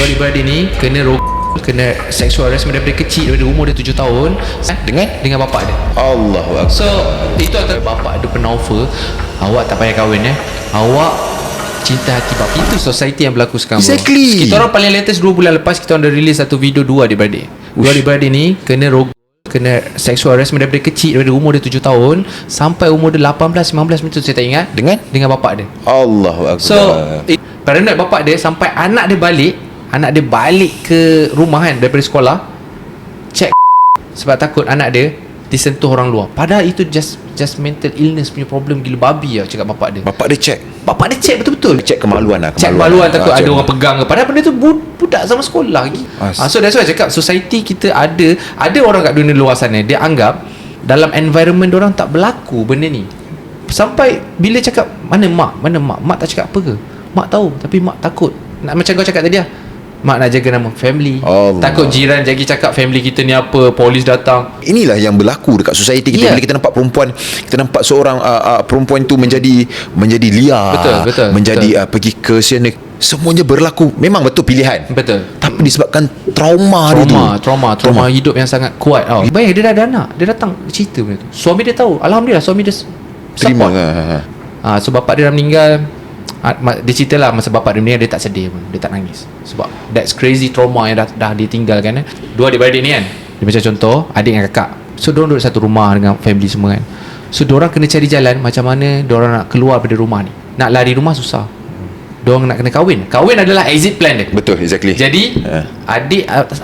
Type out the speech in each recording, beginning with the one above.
Dua adik-beradik ni kena sexual harassment daripada kecil, daripada umur dia 7 tahun dengan bapak dia. Allahu Akbar. So itu antara bapak dia pernah offer, awak tak payah kahwin, awak cinta hati bapak. Itu society yang berlaku sekarang, bro. Exactly. Kita orang paling latest 2 bulan lepas, kita orang dah release satu video dua adik-beradik. Dua adik-beradik ni kena sexual harassment daripada kecil, daripada umur dia 7 tahun sampai umur dia 18-19 macam tu, saya tak ingat, dengan bapak dia. Allahu Akbar. So paranoid bapak dia sampai anak dia balik ke rumah kan daripada sekolah, check sebab takut anak dia disentuh orang luar. Padahal itu just mental illness punya problem gila babi lah, cakap bapak dia. Bapak dia check betul-betul. Check kemaluan lah. Check kemaluan, takut ada orang pegang ke. Padahal benda tu budak sama sekolah lagi. So that's why I cakap society kita ada orang kat dunia luar sana, dia anggap dalam environment diorang tak berlaku benda ni. Sampai bila cakap mana mak tak cakap apa ke? Mak tahu tapi mak takut. Nak macam kau cakap tadi lah, mak nak jaga nama family. Takut jiran cakap family kita ni apa, polis datang. Inilah yang berlaku dekat society kita. Bila kita nampak perempuan, kita nampak seorang perempuan tu menjadi liar, betul, menjadi pergi ke sana, semuanya berlaku. Memang betul pilihan, betul, tapi disebabkan trauma hidup yang sangat kuat. Bayang dia dah ada anak, dia datang cerita benda tu. Suami dia tahu, alhamdulillah suami dia terima. So bapak dia dah meninggal. Dia cerita lah masa bapak dia meninggal, dia tak sedih pun, dia tak nangis. Sebab that's crazy trauma yang dah ditinggalkan. Dua adik-beradik ni kan, dia macam contoh adik dengan kakak. So diorang duduk satu rumah dengan family semua kan. So diorang kena cari jalan macam mana diorang nak keluar dari rumah ni. Nak lari rumah susah, diorang nak kena kahwin adalah exit plan dia. Betul, exactly. Jadi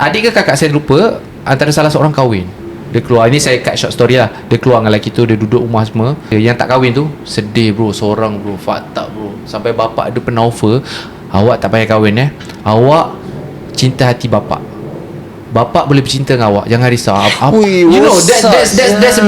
adik ke kakak saya lupa, antara salah seorang kahwin. Dia keluar, ini saya cut short story lah. Dia keluar dengan lelaki tu, dia duduk rumah semua. Yang tak kahwin tu sedih bro, seorang bro, fucked up bro. Sampai bapak dia pernah offer, awak tak payah kahwin, awak cinta hati bapak boleh bercinta dengan awak, jangan risau. You know, that's